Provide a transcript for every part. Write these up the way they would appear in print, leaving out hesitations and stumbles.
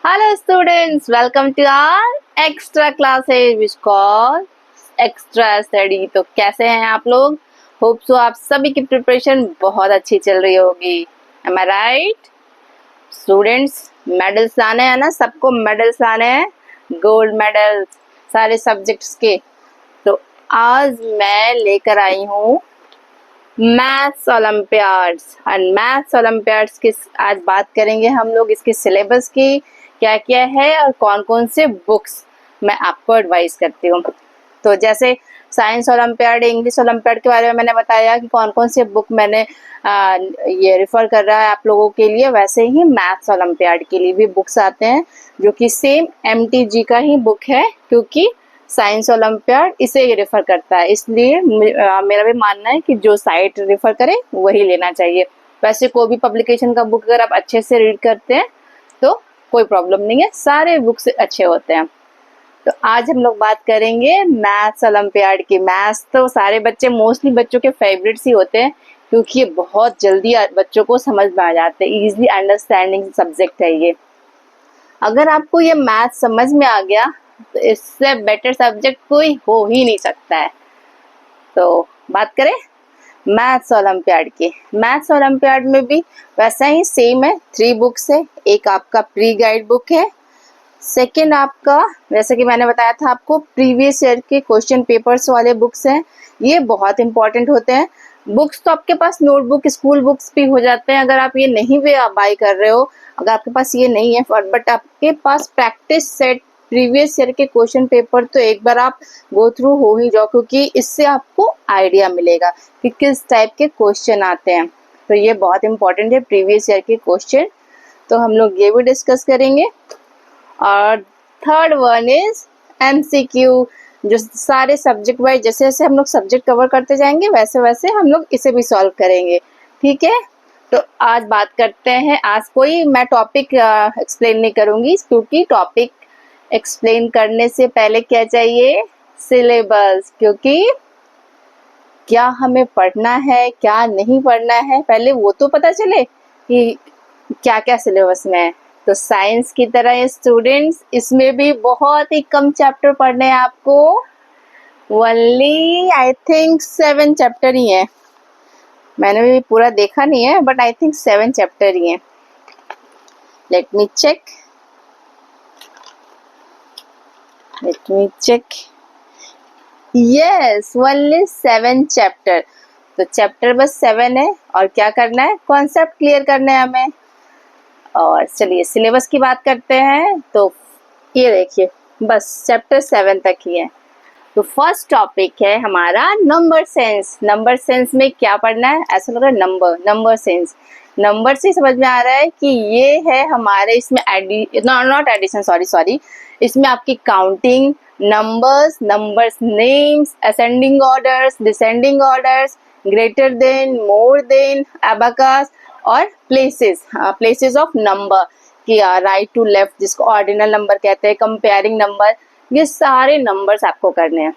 Hello students, welcome to our extra classes which call extra study। तो कैसे हैं आप लोग? होप सो आप सभी की प्रिपरेशन बहुत अच्छी चल रही होगी। Am I right? Students medals लाने हैं ना, सबको मेडल्स लाने हैं, गोल्ड मेडल्स सारे सब्जेक्ट्स के। तो आज मैं लेकर आई हूँ maths Olympiads and maths Olympiads की आज बात करेंगे हम लोग। इसके सिलेबस की क्या क्या है और कौन कौन से बुक्स मैं आपको एडवाइस करती हूँ। तो जैसे साइंस ओलंपियाड, इंग्लिश ओलंपियाड के बारे में मैंने बताया कि कौन कौन से बुक मैंने ये रिफर कर रहा है आप लोगों के लिए, वैसे ही मैथ्स ओलंपियाड के लिए भी बुक्स आते हैं जो कि सेम MTG का ही बुक है, क्योंकि साइंस ओलंपियाड इसे रेफर करता है। इसलिए मेरा भी मानना है कि जो साइट रेफर करे वही लेना चाहिए। वैसे कोई भी पब्लिकेशन का बुक अगर आप अच्छे से रीड करते हैं तो कोई प्रॉब्लम नहीं है, सारे बुक्स अच्छे होते हैं। तो आज हम लोग बात करेंगे मैथ्स ओलंपियाड की। मैथ्स तो सारे बच्चे, मोस्टली बच्चों के फेवरेट्स ही होते हैं, क्योंकि ये बहुत जल्दी बच्चों को समझ में आ जाते हैं। इजीली अंडरस्टैंडिंग सब्जेक्ट है ये। अगर आपको ये मैथ्स समझ में आ गया तो इससे बेटर सब्जेक्ट कोई हो ही नहीं सकता है। तो बात करें मैथ्स ओलंपियाड की। मैथ्स ओलंपियाड में भी वैसा ही सेम है, 3 बुक्स है। एक आपका प्री गाइड बुक है, सेकंड आपका जैसे कि मैंने बताया था आपको प्रीवियस ईयर के क्वेश्चन पेपर्स वाले बुक्स हैं। ये बहुत इंपॉर्टेंट होते हैं। बुक्स तो आपके पास नोटबुक, स्कूल बुक्स भी हो जाते हैं। अगर आप ये नहीं भी बाई कर रहे हो, अगर आपके पास ये नहीं है, बट आपके पास प्रैक्टिस सेट प्रीवियस ईयर के क्वेश्चन पेपर तो एक बार आप गो थ्रू हो ही जाओ, क्योंकि इससे आपको आइडिया मिलेगा कि किस टाइप के क्वेश्चन आते हैं। तो ये बहुत इंपॉर्टेंट है प्रीवियस ईयर के क्वेश्चन, तो हम लोग ये भी डिस्कस करेंगे। और थर्ड वन इज MCQ, जो सारे सब्जेक्ट वाइज जैसे जैसे हम लोग सब्जेक्ट कवर करते जाएंगे वैसे वैसे हम लोग इसे भी सॉल्व करेंगे। ठीक है, तो आज बात करते हैं। आज कोई मैं टॉपिक एक्सप्लेन नहीं करूंगी, क्योंकि टॉपिक एक्सप्लेन करने से पहले क्या चाहिए, सिलेबस। क्योंकि क्या हमें पढ़ना है क्या नहीं पढ़ना है, पहले वो तो पता चले कि क्या क्या सिलेबस में है। तो साइंस की तरह स्टूडेंट्स इसमें भी बहुत ही कम चैप्टर पढ़ने हैं आपको। ओनली आई थिंक 7 चैप्टर ही हैं। मैंने भी पूरा देखा नहीं है, बट आई थिंक 7 चैप्टर ही हैं। Let me check. Yes, only 7 chapter. तो चैप्टर बस 7 है, और क्या करना है, कॉन्सेप्ट क्लियर करने हैं हमें। और चलिए सिलेबस की बात करते हैं। तो ये देखिए, बस चैप्टर 7 तक ही है। तो फर्स्ट टॉपिक है हमारा नंबर सेंस। नंबर सेंस में क्या पढ़ना है, ऐसा लग रहा है नंबर सेंस। नंबर से समझ में आ रहा है कि ये है हमारे इसमें नॉट एडिशन, सॉरी, इसमें आपकी counting, numbers names, ascending orders, descending orders, greater than, more than, abacus और प्लेसेस ऑफ नंबर की राइट टू लेफ्ट, जिसको ऑर्डिनल नंबर कहते हैं, कंपेयरिंग नंबर, ये सारे नंबर्स आपको करने हैं।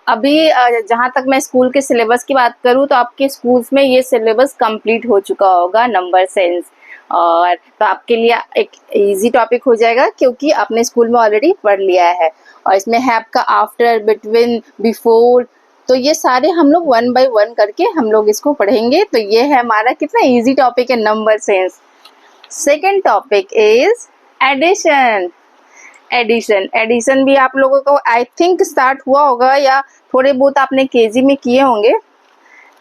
अभी जहाँ तक मैं स्कूल के सिलेबस की बात करूँ तो आपके स्कूल्स में ये सिलेबस कंप्लीट हो चुका होगा, नंबर सेंस। और तो आपके लिए एक इजी टॉपिक हो जाएगा, क्योंकि आपने स्कूल में ऑलरेडी पढ़ लिया है। और इसमें है आपका आफ्टर, बिटवीन, बिफोर। तो ये सारे हम लोग 1 बाय 1 करके हम लोग इसको पढ़ेंगे। तो ये है हमारा कितना इजी टॉपिक है, number sense. Second topic is addition. Addition भी आप लोगों को आई थिंक स्टार्ट हुआ होगा, या थोड़े बहुत आपने केजी में किए होंगे।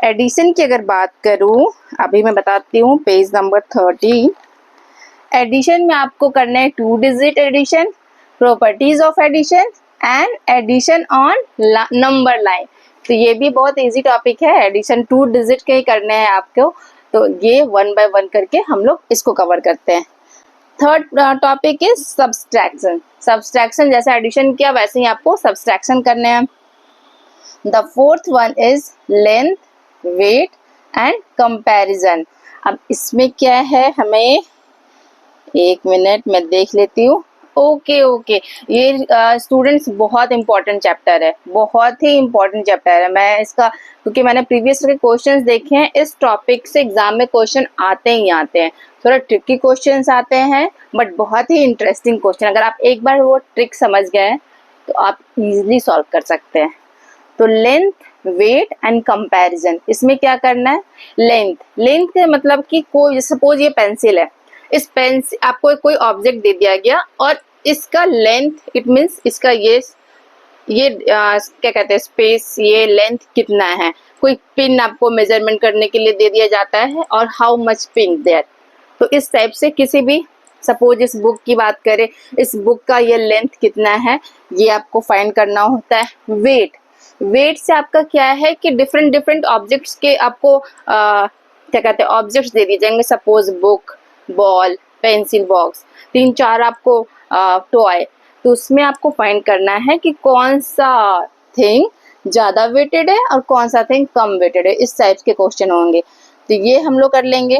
एडिशन की अगर बात करूं, अभी मैं बताती हूँ, पेज नंबर 30। एडिशन में आपको करना है 2 digit addition, properties of addition and addition on number line. तो ये भी बहुत इजी टॉपिक है। एडिशन 2 डिजिट के ही करने हैं आपको। तो ये 1 बाय 1 करके हम लोग इसको कवर करते हैं। Third topic is subtraction. Subtraction जैसे एडिशन किया वैसे ही आपको सब्सट्रैक्शन करने हैं। The fourth one is length, weight and comparison. अब इसमें क्या है, हमें एक मिनट मैं देख लेती हूँ। ओके ओके, ये स्टूडेंट्स बहुत इंपॉर्टेंट चैप्टर है, बहुत ही इंपॉर्टेंट चैप्टर है। मैं इसका, क्योंकि मैंने प्रीवियस के क्वेश्चंस देखे हैं, इस टॉपिक से एग्जाम में क्वेश्चन आते ही आते हैं। थोड़ा ट्रिकी क्वेश्चंस आते हैं बट बहुत ही इंटरेस्टिंग क्वेश्चन। अगर आप एक बार वो ट्रिक समझ गए तो आप इजीली सॉल्व कर सकते हैं। तो लेंथ, वेट एंड कंपैरिजन, इसमें क्या करना है? लेंथ, लेंथ का मतलब कि कोई, सपोज ये पेंसिल है, इस पेंसिल, आपको कोई ऑब्जेक्ट दे दिया गया और इसका लेंथ, इट मीन्स इसका ये क्या कहते हैं, स्पेस, ये लेंथ कितना है। कोई पिन आपको मेजरमेंट करने के लिए दे दिया जाता है और हाउ मच पिन देयर। तो इस टाइप से किसी भी, सपोज इस बुक की बात करें, इस बुक का ये लेंथ कितना है, ये आपको फाइंड करना होता है। वेट, वेट से आपका क्या है कि डिफरेंट डिफरेंट ऑब्जेक्ट्स के आपको क्या कहते हैं, ऑब्जेक्ट्स दे दिए जाएंगे। Suppose book, ball, pencil box, 3-4 आपको टॉय, तो उसमें आपको फाइंड करना है कि कौन सा थिंग ज्यादा वेटेड है और कौन सा थिंग कम वेटेड है। इस टाइप के क्वेश्चन होंगे, तो ये हम लोग कर लेंगे।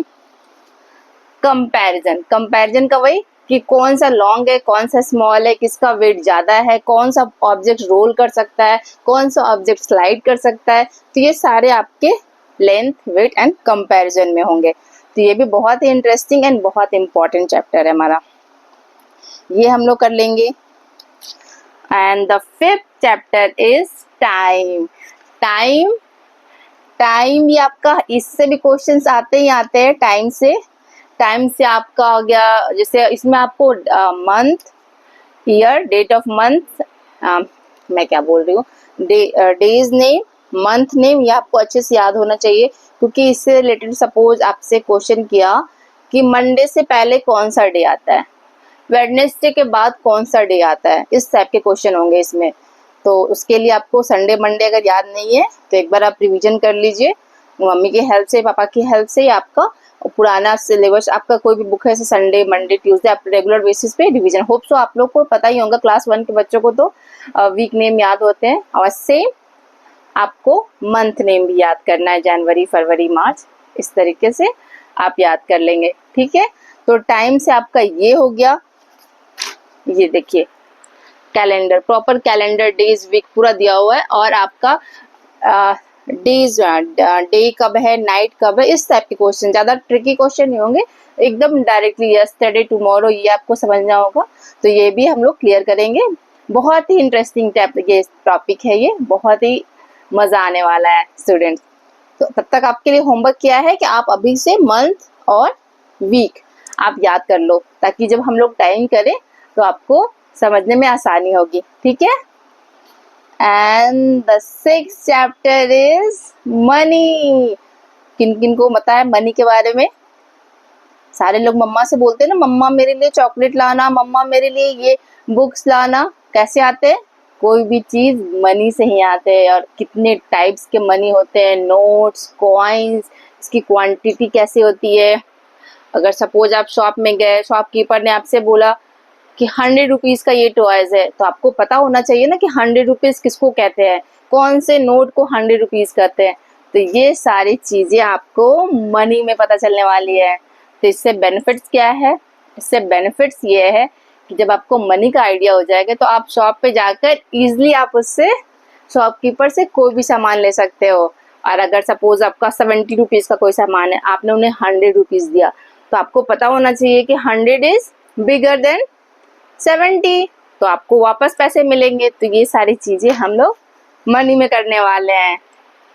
कंपैरिजन, कंपैरिजन का वही कि कौन सा लॉन्ग है, कौन सा स्मॉल है, किसका वेट ज्यादा है, कौन सा ऑब्जेक्ट रोल कर सकता है, कौन सा ऑब्जेक्ट स्लाइड कर सकता है। तो ये सारे आपके लेंथ, वेट एंड कंपैरिजन में होंगे। तो ये भी बहुत ही इंटरेस्टिंग एंड बहुत इंपॉर्टेंट चैप्टर है हमारा, ये हम लोग कर लेंगे। And the fifth chapter is time. Time, time ये आपका, इससे भी क्वेश्चंस आते ही आते हैं टाइम से। टाइम से आपका हो गया, जैसे इसमें आपको month, year, date of month, मैं क्या बोल रही हूँ, डेज नेम, मंथ नेम, ये आपको अच्छे से याद होना चाहिए। क्योंकि इससे रिलेटेड सपोज आपसे क्वेश्चन किया कि मंडे से पहले कौन सा डे आता है, वेडनेसडे के बाद कौन सा डे आता है, इस टाइप के क्वेश्चन होंगे इसमें। तो उसके लिए आपको संडे मंडे अगर याद नहीं है तो एक बार आप रिवीजन कर लीजिए, मम्मी की हेल्प से, पापा की हेल्प से। आपका पुराना सिलेबस, आपका कोई भी बुक है, संडे मंडे ट्यूसडे, आप रेगुलर बेसिस पे रिवीजन। होप सो आप लोग को पता ही होगा, क्लास 1 के बच्चों को तो वीक नेम याद होते हैं, और सेम आपको मंथ नेम भी याद करना है, जनवरी, फरवरी, मार्च, इस तरीके से आप याद कर लेंगे। ठीक है, तो टाइम से आपका ये हो गया। ये देखिए calendar, proper calendar, days, week पूरा दिया हुआ है, और आपका डेज, डे कब है, नाइट कब है, इस टाइप के क्वेश्चन, ज्यादा ट्रिकी क्वेश्चन नहीं होंगे, एकदम डायरेक्टली यस्टरडे, टुमारो, ये आपको समझना होगा। तो ये भी हम लोग क्लियर करेंगे। बहुत ही इंटरेस्टिंग ये टॉपिक है, ये बहुत ही मजा आने वाला है स्टूडेंट्स। तो तब तक आपके लिए होमवर्क क्या है कि आप अभी से मंथ और वीक आप याद कर लो, ताकि जब हम लोग टाइम करें तो आपको समझने में आसानी होगी। ठीक है, and the sixth chapter is money. किन किन को पता है मनी के बारे में? सारे लोग मम्मा से बोलते हैं ना, मम्मा मेरे लिए चॉकलेट लाना, मम्मा मेरे लिए ये बुक्स लाना। कैसे आते हैं? कोई भी चीज मनी से ही आते हैं। और कितने टाइप्स के मनी होते हैं, नोट्स, कॉइन्स, इसकी क्वांटिटी कैसे होती है। अगर सपोज आप शॉप में गए, शॉपकीपर ने आपसे बोला कि 100 रुपीज का ये टॉयज है, तो आपको पता होना चाहिए ना कि 100 रुपीज किसको कहते हैं, कौन से नोट को 100 रुपीज कहते हैं। तो ये सारी चीजें आपको मनी में पता चलने वाली है। तो इससे बेनिफिट्स क्या है? इससे बेनिफिट्स ये है कि जब आपको मनी का आइडिया हो जाएगा तो आप शॉप पे जाकर इजिली आप उससे, शॉपकीपर से कोई भी सामान ले सकते हो। और अगर सपोज आपका 70 रुपीज का कोई सामान है, आपने उन्हें 100 रुपीज दिया, तो आपको पता होना चाहिए कि 100 इज बिगर देन 70, तो आपको वापस पैसे मिलेंगे। तो ये सारी चीजें हम लोग मनी में करने वाले हैं,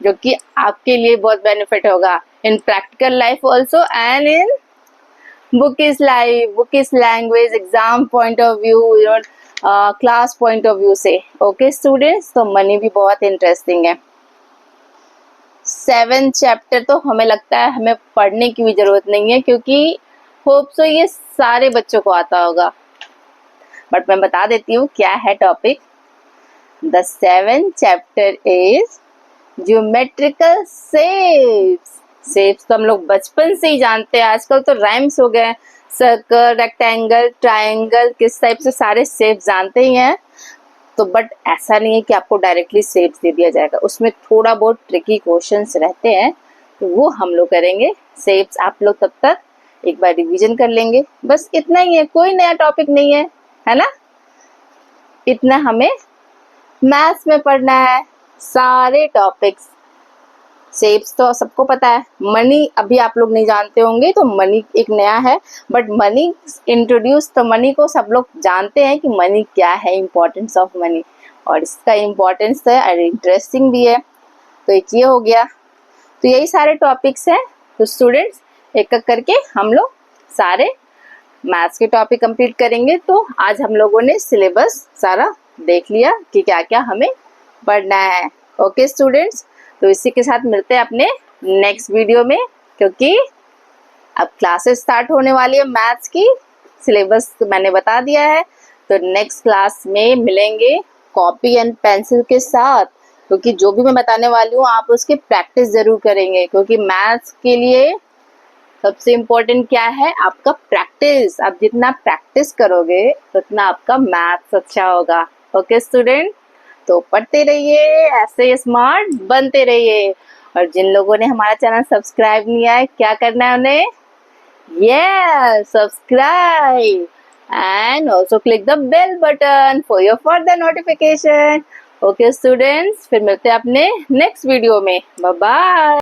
जो कि आपके लिए बहुत बेनिफिट होगा इन practical life also and in book is life, book is language, exam point of view, class point of view से। ओके स्टूडेंट्स, तो मनी भी बहुत इंटरेस्टिंग है। 7th चैप्टर तो हमें लगता है हमें पढ़ने की भी जरूरत नहीं है, क्योंकि होप सो ये सारे बच्चों को आता होगा। बट मैं बता देती हूँ क्या है topic. The 7th chapter is geometrical shapes. Shapes तो हम लोग बचपन से ही जानते हैं, आजकल तो राइम्स हो गए, सर्कल, रेक्टेंगल, ट्रायंगल, किस टाइप से सारे शेप्स जानते ही हैं। तो बट ऐसा नहीं है कि आपको डायरेक्टली शेप्स दे दिया जाएगा, उसमें थोड़ा बहुत ट्रिकी क्वेश्चंस रहते हैं, तो वो हम लोग करेंगे। शेप्स आप लोग तब तक एक बार रिवीजन कर लेंगे, बस इतना ही है, कोई नया टॉपिक नहीं है। है ना। इतना हमें मैथ्स में पढ़ना है, सारे टॉपिक्स। शेप्स तो सबको पता है, मनी अभी आप लोग नहीं जानते होंगे, तो मनी एक नया है, बट मनी इंट्रोड्यूस, तो मनी को सब लोग जानते हैं कि मनी क्या है, इम्पोर्टेंस ऑफ मनी, और इसका इम्पोर्टेंस है और इंटरेस्टिंग भी है। तो एक ये हो गया। तो यही सारे टॉपिक्स हैं। तो स्टूडेंट्स, एक एक करके हम लोग सारे मैथ्स के टॉपिक कंप्लीट करेंगे। तो आज हम लोगों ने सिलेबस सारा देख लिया कि क्या क्या हमें पढ़ना है। ओके स्टूडेंट्स, तो इसी के साथ मिलते हैं अपने नेक्स्ट वीडियो में, क्योंकि अब क्लासेस स्टार्ट होने वाली है मैथ्स की। सिलेबस मैंने बता दिया है, तो नेक्स्ट क्लास में मिलेंगे कॉपी एंड पेंसिल के साथ, क्योंकि जो भी मैं बताने वाली हूँ आप उसकी प्रैक्टिस जरूर करेंगे, क्योंकि मैथ्स के लिए सबसे इम्पोर्टेंट क्या है, आपका प्रैक्टिस। आप जितना प्रैक्टिस करोगे उतना आपका मैथ्स अच्छा होगा। ओके स्टूडेंट, तो पढ़ते रहिए, ऐसे स्मार्ट बनते रहिए। और जिन लोगों ने हमारा चैनल सब्सक्राइब नहीं किया है, क्या करना है उन्हें? Yes, subscribe and also click the bell button for your further notification. Okay students, फिर मिलते हैं अपने नेक्स्ट वीडियो में। Bye bye.